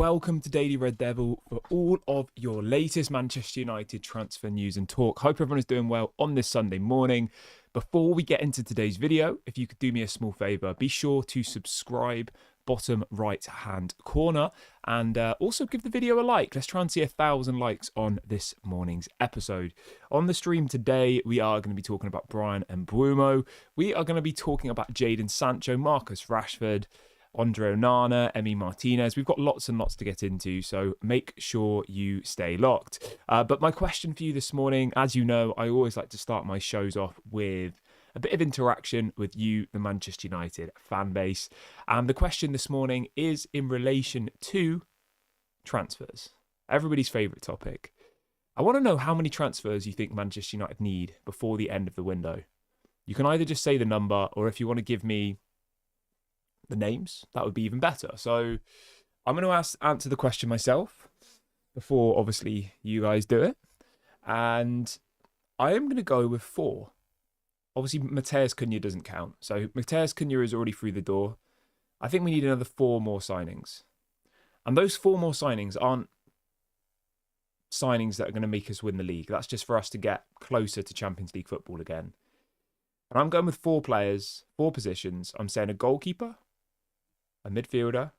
welcome to Daily Red Devil for all of your latest Manchester United transfer news and talk. Hope everyone is doing well on this Sunday morning. Before we get into today's video, if you could do me a small favour, be sure to subscribe, bottom right hand corner, and also give the video a like. Let's try and see 1,000 likes on this morning's episode. On the stream today, we are going to be talking about Bryan and Mbeumo. We are going to be talking about Jadon Sancho, Marcus Rashford, Andre Onana, Emi Martinez. We've got lots and lots to get into, so make sure you stay locked. But my question for you this morning, as you know, I always like to start my shows off with a bit of interaction with you, the Manchester United fan base. And the question this morning is in relation to transfers. Everybody's favourite topic. I want to know how many transfers you think Manchester United need before the end of the window. You can either just say the number, or if you want to give me the names, that would be even better. So I'm going to answer the question myself before obviously you guys do it, and I am going to go with 4. Obviously Matheus Cunha doesn't count, so Matheus Cunha is already through the door. I think we need another 4 more signings, and those 4 more signings aren't signings that are going to make us win the league. That's just for us to get closer to Champions League football again. And I'm going with 4 players, 4 positions. I'm saying a goalkeeper, a midfielder,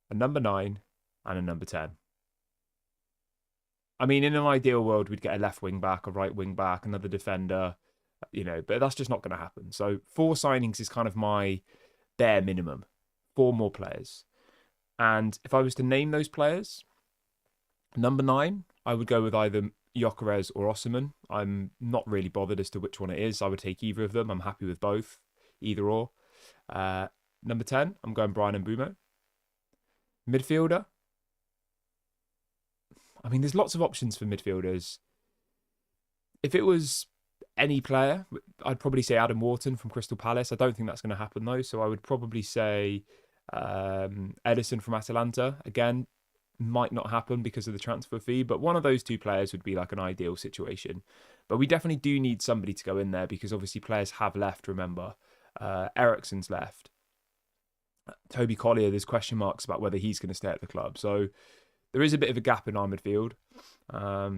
a number 9, and a number 10. I mean, in an ideal world, we'd get a left wing back, a right wing back, another defender, but that's just not going to happen. So 4 signings is kind of my bare minimum. 4 more players. And if I was to name those players, number 9, I would go with either Gyökeres or Osimhen. I'm not really bothered as to which one it is. I would take either of them. I'm happy with both, either or. Number 10, I'm going Bryan and Mbeumo. Midfielder. I mean, there's lots of options for midfielders. If it was any player, I'd probably say Adam Wharton from Crystal Palace. I don't think that's going to happen though. So I would probably say Ederson from Atalanta. Again, might not happen because of the transfer fee, but one of those 2 players would be like an ideal situation. But we definitely do need somebody to go in there because obviously players have left, remember. Eriksen's left. Toby Collier, there's question marks about whether he's going to stay at the club. So there is a bit of a gap in our midfield.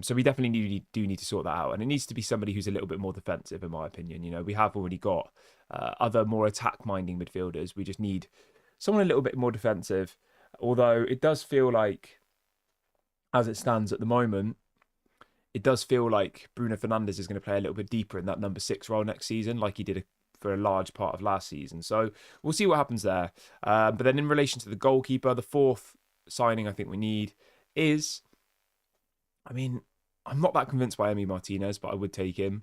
So we definitely do need to sort that out. And it needs to be somebody who's a little bit more defensive, in my opinion. You know, we have already got other more attack-minding midfielders. We just need someone a little bit more defensive. Although it does feel like, as it stands at the moment, it does feel like Bruno Fernandes is going to play a little bit deeper in that number 6 role next season, like he did for a large part of last season. So we'll see what happens there. But then in relation to the goalkeeper, the 4th signing I think we need is, I mean, I'm not that convinced by Emi Martinez, but I would take him.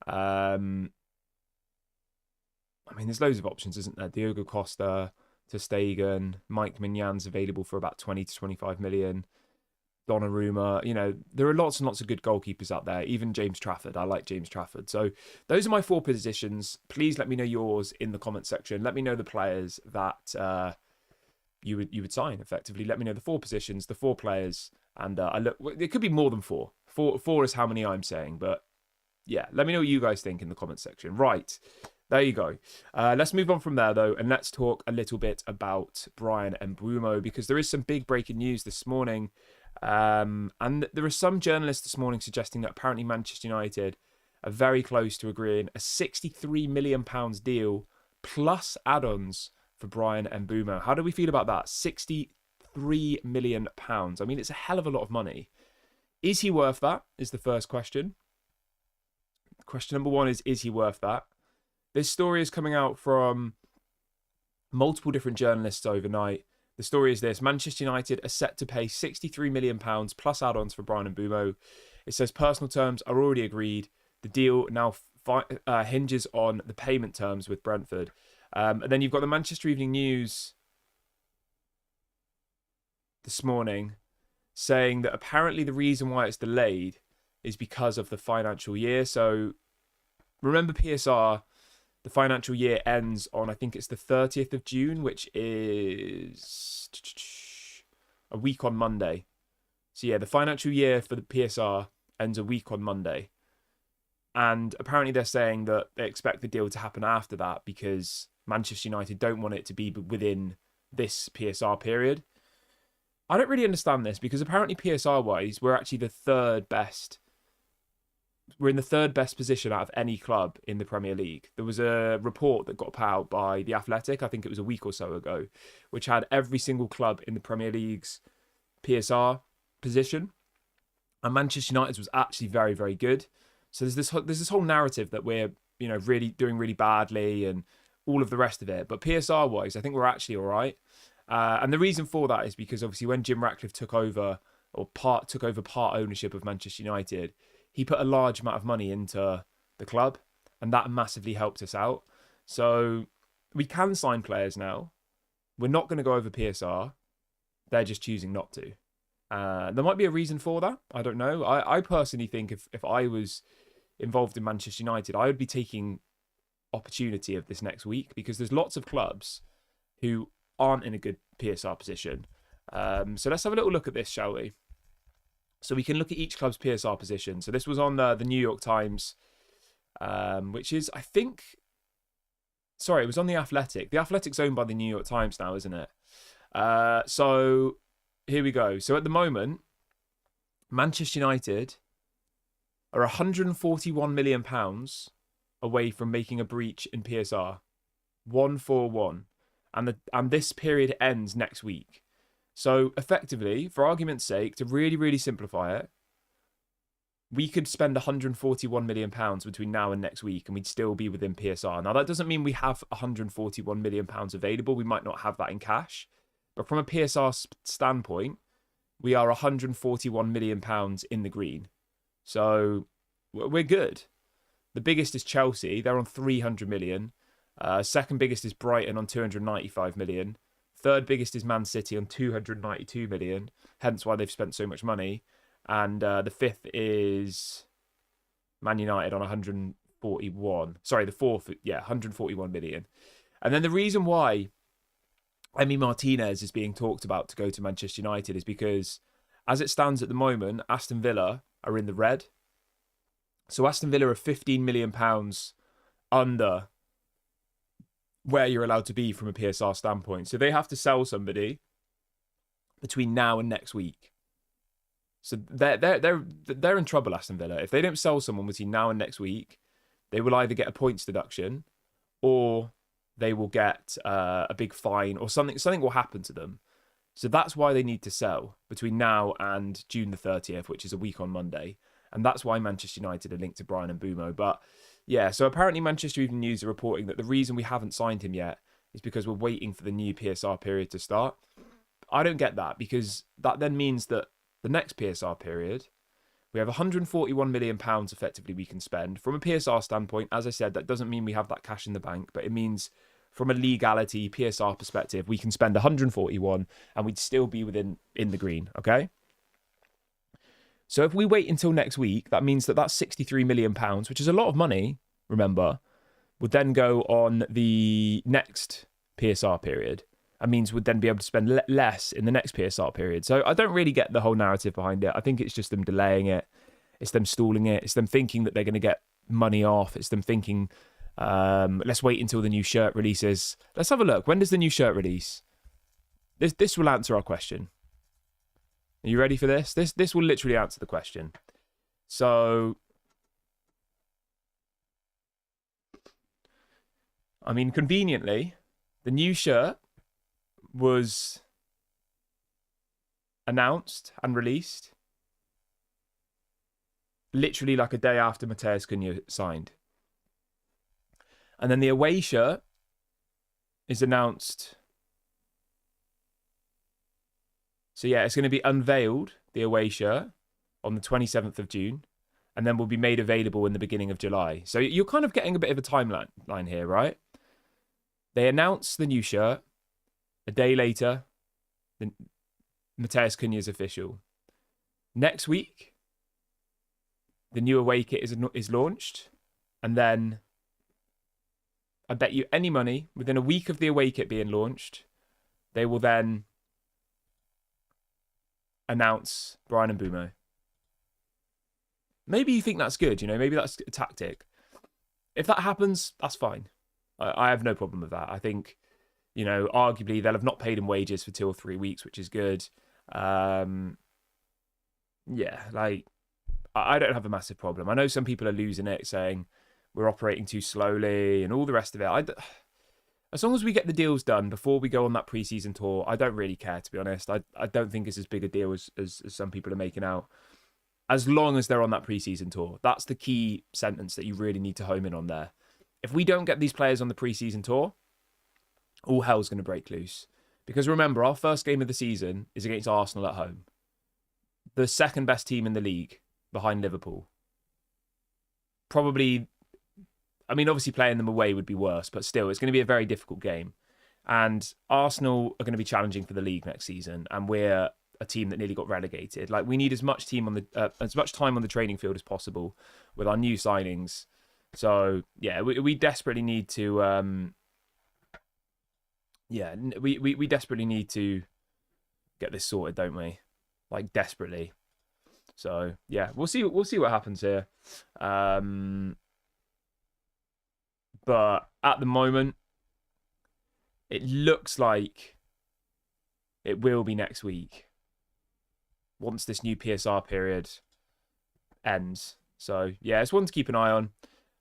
I mean, there's loads of options, isn't there? Diogo Costa, Ter Stegen, Mike Maignan available for about 20 to 25 million. Donnarumma, there are lots and lots of good goalkeepers out there. Even James Trafford. I like James Trafford. So those are my 4 positions. Please let me know yours in the comment section. Let me know the players that you would sign effectively. Let me know the 4 positions, the 4 players, and it could be more than 4. 4 is how many I'm saying, but yeah, let me know what you guys think in the comment section. Right. There you go. Let's move on from there, though, and let's talk a little bit about Bryan and Mbeumo, because there is some big breaking news this morning. And there are some journalists this morning suggesting that apparently Manchester United are very close to agreeing a £63 million deal plus add-ons for Bryan and Mbeumo. How do we feel about that? £63 million. I mean, it's a hell of a lot of money. Is he worth that? Is the first question. Question number 1 is he worth that? This story is coming out from multiple different journalists overnight. The story is this: Manchester United are set to pay £63 million plus add-ons for Bryan and Mbeumo. It says personal terms are already agreed. The deal now hinges on the payment terms with Brentford. And then you've got the Manchester Evening News this morning saying that apparently the reason why it's delayed is because of the financial year. So remember PSR, the financial year ends on, I think it's the 30th of June, which is a week on Monday. So yeah, the financial year for the PSR ends a week on Monday. And apparently they're saying that they expect the deal to happen after that because Manchester United don't want it to be within this PSR period. I don't really understand this because apparently PSR-wise, we're actually the third best. We're in the third best position out of any club in the Premier League. There was a report that got put out by The Athletic, I think it was a week or so ago, which had every single club in the Premier League's PSR position. And Manchester United's was actually very, very good. So there's this whole narrative that we're, really doing really badly and all of the rest of it. But PSR-wise, I think we're actually all right. And the reason for that is because obviously when Jim Ratcliffe took over part ownership of Manchester United, he put a large amount of money into the club, and that massively helped us out. So we can sign players now. We're not going to go over PSR. They're just choosing not to. There might be a reason for that. I don't know. I personally think if I was involved in Manchester United, I would be taking opportunity of this next week because there's lots of clubs who aren't in a good PSR position. So let's have a little look at this, shall we? So we can look at each club's PSR position. So this was on the New York Times, which is, I think... Sorry, it was on The Athletic. The Athletic's owned by the New York Times now, isn't it? So here we go. So at the moment, Manchester United are £141 million away from making a breach in PSR. 141. And this period ends next week. So effectively, for argument's sake, to really, really simplify it, we could spend £141 million between now and next week and we'd still be within PSR. Now, that doesn't mean we have £141 million available. We might not have that in cash. But from a PSR standpoint, we are £141 million in the green. So we're good. The biggest is Chelsea. They're on 300 million. Second biggest is Brighton on 295 million. Third biggest is Man City on 292 million. Hence why they've spent so much money. And the fifth is Man United on 141. Sorry, the fourth, 141 million. And then the reason why Emi Martinez is being talked about to go to Manchester United is because, as it stands at the moment, Aston Villa are in the red. So Aston Villa are £15 million under where you're allowed to be from a PSR standpoint. So they have to sell somebody between now and next week. So they're in trouble, Aston Villa. If they don't sell someone between now and next week, they will either get a points deduction or they will get a big fine or something will happen to them. So that's why they need to sell between now and June the 30th, which is a week on Monday. And that's why Manchester United are linked to Bryan and Mbeumo. But yeah, so apparently Manchester Evening News are reporting that the reason we haven't signed him yet is because we're waiting for the new PSR period to start. I don't get that because that then means that the next PSR period, we have £141 million effectively we can spend. From a PSR standpoint, as I said, that doesn't mean we have that cash in the bank, but it means from a legality PSR perspective, we can spend 141 and we'd still be in the green, okay? So if we wait until next week, that means that £63 million, which is a lot of money, remember, would then go on the next PSR period. That means we'd then be able to spend less in the next PSR period. So I don't really get the whole narrative behind it. I think it's just them delaying it. It's them stalling it. It's them thinking that they're going to get money off. It's them thinking, let's wait until the new shirt releases. Let's have a look. When does the new shirt release? This will answer our question. Are you ready for this? This will literally answer the question. So, I mean, conveniently, the new shirt was announced and released literally like a day after Matheus Cunha signed. And then the away shirt is announced. So yeah, it's going to be unveiled, the away shirt, on the 27th of June, and then will be made available in the beginning of July. So you're kind of getting a bit of a timeline here, right? They announce the new shirt. A day later, Matheus Cunha is official. Next week, the new away kit is launched, and then I bet you any money, within a week of the away kit being launched, they will then announce Bryan and Mbeumo. Maybe you think that's good, maybe that's a tactic. If that happens, that's fine. I have no problem with that. I think, arguably they'll have not paid him wages for 2 or 3 weeks, which is good. Um, yeah, like I don't have a massive problem. I know some people are losing it, saying we're operating too slowly and all the rest of it. As long as we get the deals done before we go on that preseason tour, I don't really care, to be honest. I don't think it's as big a deal as some people are making out. As long as they're on that preseason tour. That's the key sentence that you really need to home in on there. If we don't get these players on the preseason tour, all hell's going to break loose. Because remember, our first game of the season is against Arsenal at home. The second best team in the league behind Liverpool. Probably, I mean, obviously playing them away would be worse, but still, it's going to be a very difficult game. And Arsenal are going to be challenging for the league next season, and we're a team that nearly got relegated. Like, we need as much time on the training field as possible with our new signings. So yeah, we desperately need to. We desperately need to get this sorted, don't we? Like, desperately. So yeah, we'll see what happens here. But at the moment, it looks like it will be next week once this new PSR period ends. So yeah, it's one to keep an eye on.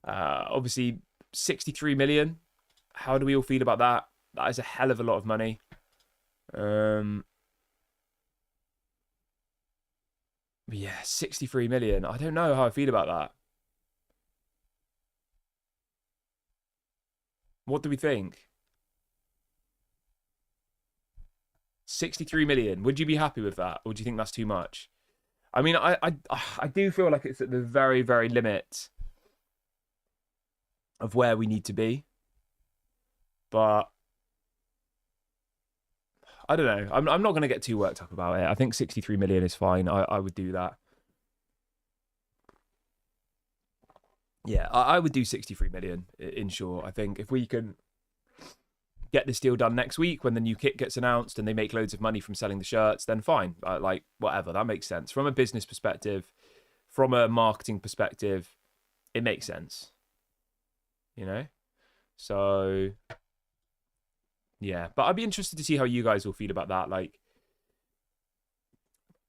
Obviously, 63 million. How do we all feel about that? That is a hell of a lot of money. Yeah, 63 million. I don't know how I feel about that. What do we think? 63 million. Would you be happy with that? Or do you think that's too much? I mean, I do feel like it's at the very, very limit of where we need to be. But I don't know. I'm not going to get too worked up about it. I think 63 million is fine. I would do that. Yeah, I would do 63 million in short. I think if we can get this deal done next week when the new kit gets announced and they make loads of money from selling the shirts, then fine. Like, whatever, that makes sense. From a business perspective, from a marketing perspective, it makes sense. You know? So, yeah. But I'd be interested to see how you guys will feel about that. Like,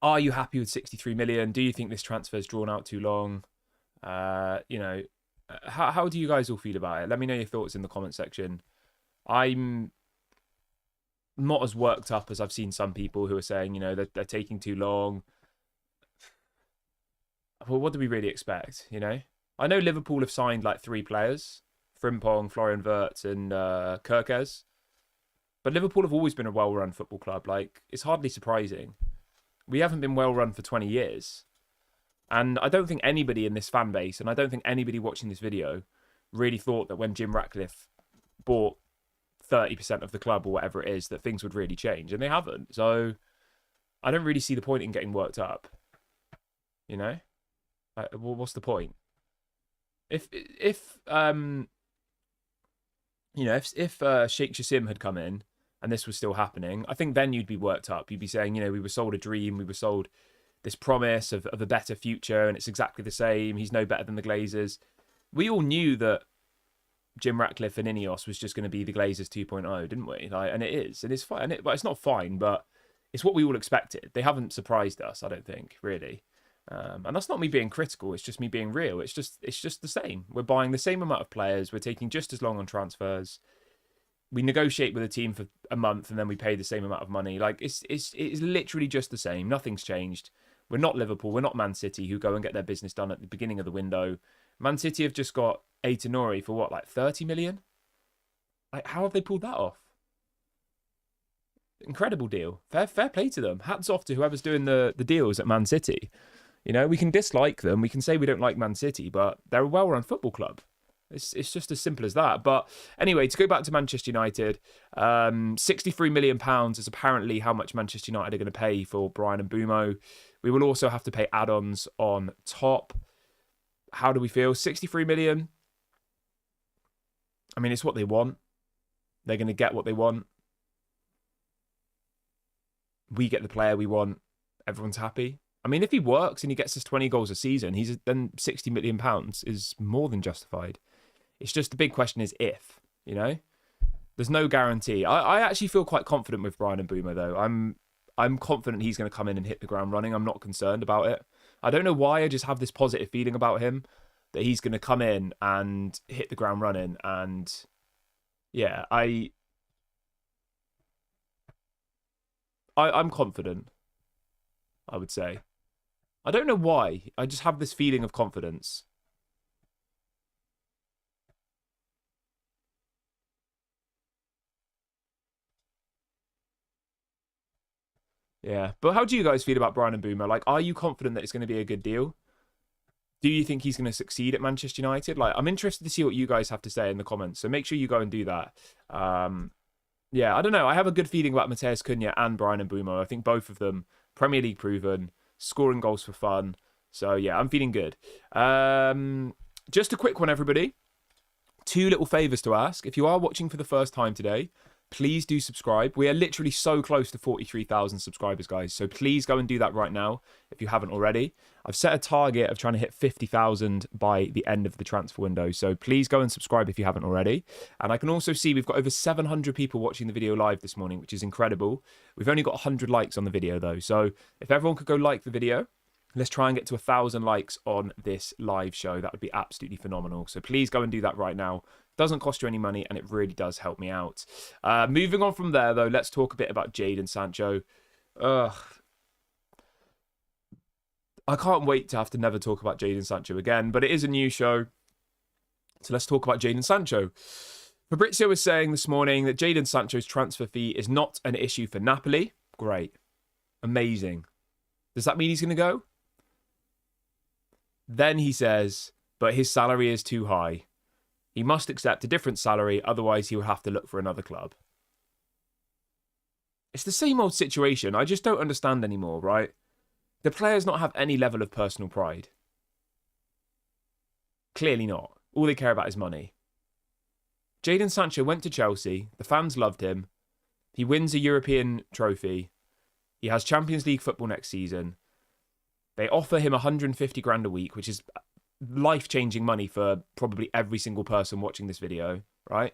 are you happy with 63 million? Do you think this transfer's drawn out too long? You know, how do you guys all feel about it? Let me know your thoughts in the comment section. I'm not as worked up as I've seen some people who are saying, you know, they're taking too long. Well, what do we really expect, you know? I know Liverpool have signed like 3 players, Frimpong, Florian Wirtz and Kerkez. But Liverpool have always been a well-run football club. Like, it's hardly surprising. We haven't been well-run for 20 years. And I don't think anybody in this fan base, and I don't think anybody watching this video, really thought that when Jim Ratcliffe bought 30% of the club or whatever it is, that things would really change. And they haven't. So I don't really see the point in getting worked up. You know? Well, what's the point? If Sheikh Jassim had come in and this was still happening, I think then you'd be worked up. You'd be saying, you know, we were sold a dream, we were sold this promise of a better future, and it's exactly the same. He's no better than the Glazers. We all knew that Jim Ratcliffe and Ineos was just going to be the Glazers 2.0, didn't we? Like, and it is. And it's fine. But it's not fine, but it's what we all expected. They haven't surprised us, I don't think, really. And that's not me being critical. It's just me being real. It's just the same. We're buying the same amount of players. We're taking just as long on transfers. We negotiate with a team for a month and then we pay the same amount of money. Like, it's literally just the same. Nothing's changed. We're not Liverpool. We're not Man City, who go and get their business done at the beginning of the window. Man City have just got Aït-Nouri for what, like 30 million? Like, how have they pulled that off? Incredible deal. Fair play to them. Hats off to whoever's doing the deals at Man City. You know, we can dislike them. We can say we don't like Man City, but they're a well-run football club. It's just as simple as that. But anyway, to go back to Manchester United, £63 million is apparently how much Manchester United are going to pay for Bryan and Mbeumo. We will also have to pay add-ons on top. How do we feel? 63 million. I mean, it's what they want. They're going to get what they want. We get the player we want. Everyone's happy. I mean, if he works and he gets us 20 goals a season, then £60 million is more than justified. It's just the big question is if, you know? There's no guarantee. I actually feel quite confident with Bryan and Mbeumo, though. I'm confident he's going to come in and hit the ground running. I'm not concerned about it. I don't know why. I just have this positive feeling about him that he's going to come in and hit the ground running. And yeah, I'm confident, I would say. I don't know why. I just have this feeling of confidence. Yeah. But how do you guys feel about Bryan and Mbeumo? Like, are you confident that it's going to be a good deal? Do you think he's going to succeed at Manchester United? Like, I'm interested to see what you guys have to say in the comments. So make sure you go and do that. Yeah, I don't know. I have a good feeling about Matheus Cunha and Bryan Mbeumo. I think both of them Premier League proven, scoring goals for fun. So yeah, I'm feeling good. Just a quick one, everybody. 2 little favours to ask. If you are watching for the first time today, please do subscribe. We are literally so close to 43,000 subscribers, guys. So please go and do that right now if you haven't already. I've set a target of trying to hit 50,000 by the end of the transfer window. So please go and subscribe if you haven't already. And I can also see we've got over 700 people watching the video live this morning, which is incredible. We've only got 100 likes on the video though. So if everyone could go like the video, let's try and get to 1,000 likes on this live show. That would be absolutely phenomenal. So please go and do that right now. Doesn't cost you any money and it really does help me out. Moving on from there, though, let's talk a bit about Jadon Sancho. Ugh. I can't wait to have to never talk about Jadon Sancho again, but it is a new show. So let's talk about Jadon Sancho. Fabrizio was saying this morning that Jadon Sancho's transfer fee is not an issue for Napoli. Great. Amazing. Does that mean he's going to go? Then he says, but his salary is too high. He must accept a different salary, otherwise he will have to look for another club. It's the same old situation. I just don't understand anymore, right? The players not have any level of personal pride. Clearly not. All they care about is money. Jadon Sancho went to Chelsea. The fans loved him. He wins a European trophy. He has Champions League football next season. They offer him 150 grand a week, which is life-changing money for probably every single person watching this video, right?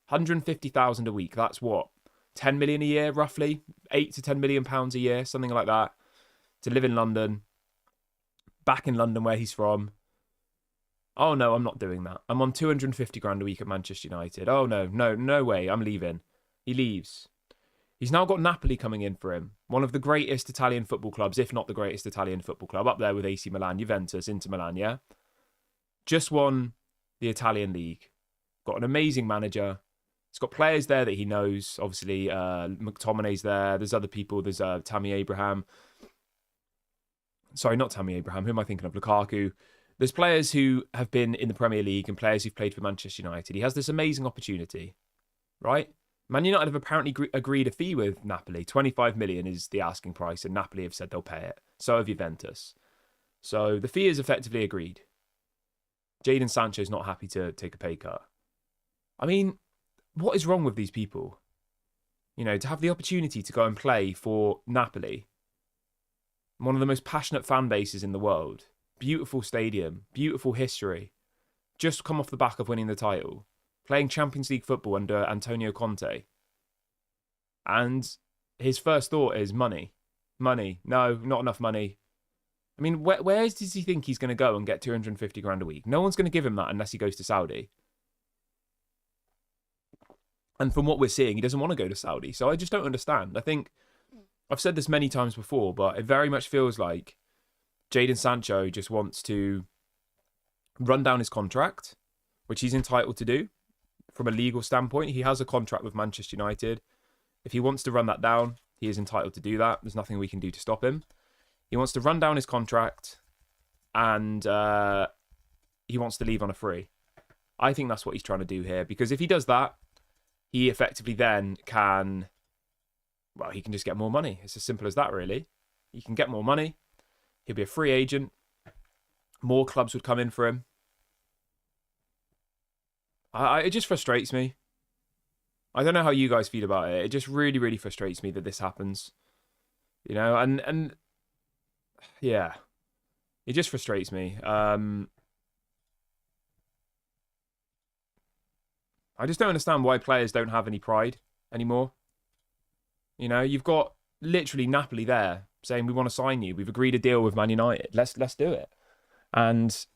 150,000 a week. That's what? 10 million a year, roughly? 8 to 10 million pounds a year, something like that. To live in London. Back in London where he's from. Oh no, I'm not doing that. I'm on 250 grand a week at Manchester United. Oh no way, I'm leaving. He leaves. He's now got Napoli coming in for him. One of the greatest Italian football clubs, if not the greatest Italian football club, up there with AC Milan, Juventus, Inter Milan, yeah? Just won the Italian league. Got an amazing manager. He's got players there that he knows. Obviously, McTominay's there. There's other people. There's Tammy Abraham. Sorry, not Tammy Abraham. Who am I thinking of? Lukaku. There's players who have been in the Premier League and players who've played for Manchester United. He has this amazing opportunity, right? Man United have apparently agreed a fee with Napoli. 25 million is the asking price, and Napoli have said they'll pay it. So have Juventus. So the fee is effectively agreed. Jadon Sancho's not happy to take a pay cut. I mean, what is wrong with these people? You know, to have the opportunity to go and play for Napoli, one of the most passionate fan bases in the world, beautiful stadium, beautiful history, just come off the back of winning the title, playing Champions League football under Antonio Conte. And his first thought is money. Money. No, not enough money. I mean, where does he think he's going to go and get 250 grand a week? No one's going to give him that unless he goes to Saudi. And from what we're seeing, he doesn't want to go to Saudi. So I just don't understand. I think I've said this many times before, but it very much feels like Jadon Sancho just wants to run down his contract, which he's entitled to do from a legal standpoint. He has a contract with Manchester United. If he wants to run that down, he is entitled to do that. There's nothing we can do to stop him. He wants to run down his contract and he wants to leave on a free. I think that's what he's trying to do here, because if he does that, he effectively then can, well, he can just get more money. It's as simple as that, really. He can get more money. He'll be a free agent. More clubs would come in for him. It just frustrates me. I don't know how you guys feel about it. It just really, really frustrates me that this happens. You know, and yeah, it just frustrates me. I just don't understand why players don't have any pride anymore. You know, you've got literally Napoli there saying, we want to sign you. We've agreed a deal with Man United. Let's do it. And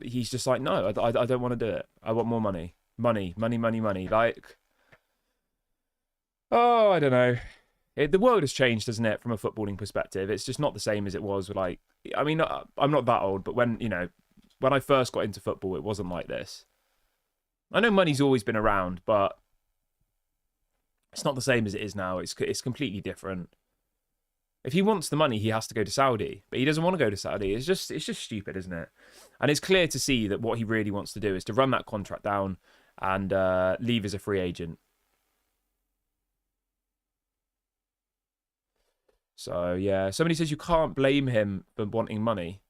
he's just like, no, I don't want to do it. I want more money. Money. Like, oh, I don't know. The world has changed, hasn't it, from a footballing perspective? It's just not the same as it was. Like, I mean, I'm not that old, but when I first got into football, it wasn't like this. I know money's always been around, but it's not the same as it is now. It's completely different. If he wants the money, he has to go to Saudi, but he doesn't want to go to Saudi. It's just stupid, isn't it? And it's clear to see that what he really wants to do is to run that contract down and leave as a free agent. So, yeah. Somebody says you can't blame him for wanting money.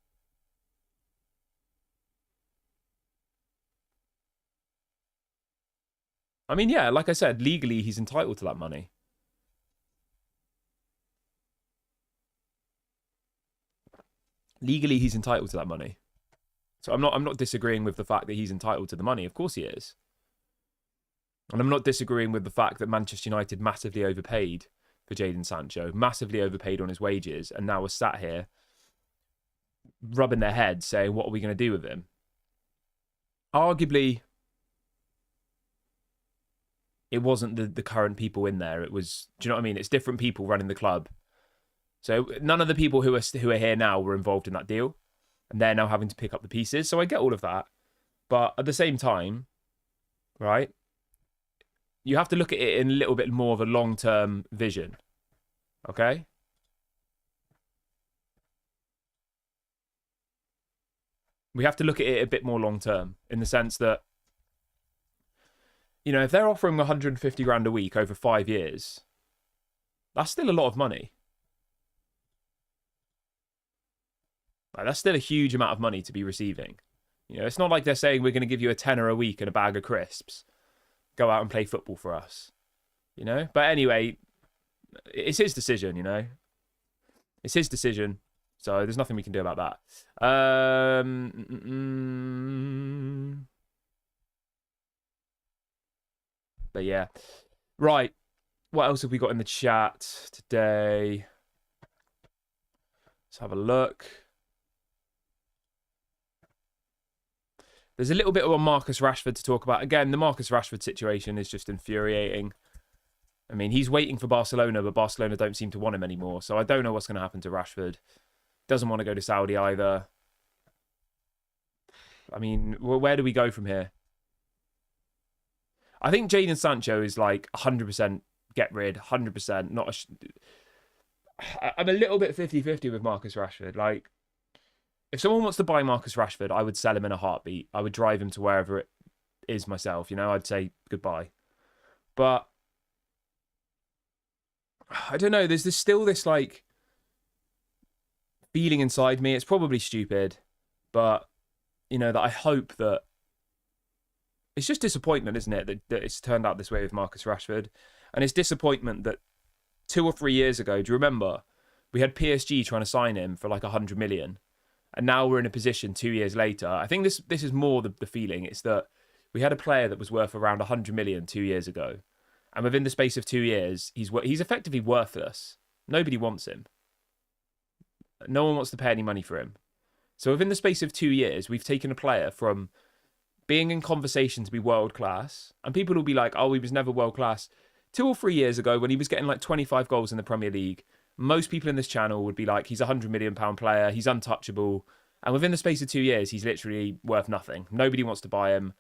I mean, yeah, like I said, legally he's entitled to that money. Legally he's entitled to that money. So I'm not disagreeing with the fact that he's entitled to the money. Of course he is. And I'm not disagreeing with the fact that Manchester United massively overpaid for Jadon Sancho, massively overpaid on his wages, and now we're sat here rubbing their heads saying, what are we going to do with him? Arguably, it wasn't the current people in there. It was, do you know what I mean? It's different people running the club. So none of the people who are here now were involved in that deal, and they're now having to pick up the pieces. So I get all of that. But at the same time, right, you have to look at it in a little bit more of a long-term vision. Okay? We have to look at it a bit more long-term in the sense that, if they're offering 150 grand a week over 5 years, that's still a lot of money. Like, that's still a huge amount of money to be receiving. It's not like they're saying we're going to give you a tenner a week and a bag of crisps. Go out and play football for us. But anyway, it's his decision, It's his decision. So there's nothing we can do about that. But yeah. Right. What else have we got in the chat today? Let's have a look. There's a little bit on Marcus Rashford to talk about. Again, the Marcus Rashford situation is just infuriating. I mean, he's waiting for Barcelona, but Barcelona don't seem to want him anymore. So I don't know what's going to happen to Rashford. Doesn't want to go to Saudi either. I mean, where do we go from here? I think Jadon Sancho is like 100% get rid, 100%. I'm a little bit 50-50 with Marcus Rashford. Like, if someone wants to buy Marcus Rashford, I would sell him in a heartbeat. I would drive him to wherever it is myself. I'd say goodbye. But I don't know. There's still this like feeling inside me. It's probably stupid, but that I hope that it's just disappointment, isn't it? That it's turned out this way with Marcus Rashford, and it's disappointment that 2 or 3 years ago, do you remember, we had PSG trying to sign him for like 100 million. And now we're in a position 2 years later. I think this is more the feeling. It's that we had a player that was worth around 100 million 2 years ago. And within the space of 2 years, he's effectively worthless. Nobody wants him. No one wants to pay any money for him. So within the space of 2 years, we've taken a player from being in conversation to be world class. And people will be like, oh, he was never world class. 2 or 3 years ago, when he was getting like 25 goals in the Premier League, most people in this channel would be like, he's a £100 million player, he's untouchable. And within the space of 2 years, he's literally worth nothing. Nobody wants to buy him.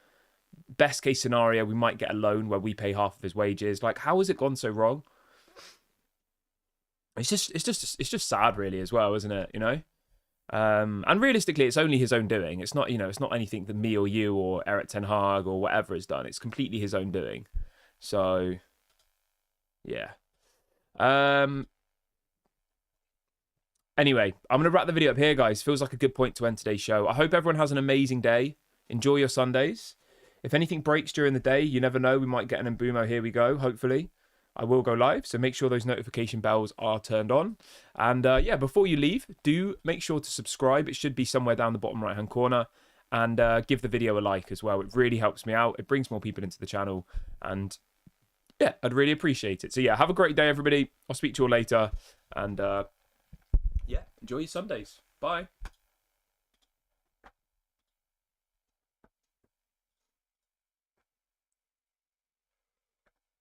Best case scenario, we might get a loan where we pay half of his wages. Like, how has it gone so wrong? It's just sad, really, as well, isn't it? And realistically, it's only his own doing. It's not, it's not anything that me or you or Eric Ten Hag or whatever has done. It's completely his own doing. So, yeah. Anyway, I'm going to wrap the video up here, guys. Feels like a good point to end today's show. I hope everyone has an amazing day. Enjoy your Sundays. If anything breaks during the day, you never know. We might get an Mbeumo. Here we go, hopefully. I will go live, so make sure those notification bells are turned on. And yeah, before you leave, do make sure to subscribe. It should be somewhere down the bottom right-hand corner. And give the video a like as well. It really helps me out. It brings more people into the channel. And yeah, I'd really appreciate it. So yeah, have a great day, everybody. I'll speak to you all later. And yeah, enjoy your Sundays. Bye.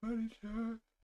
Manager.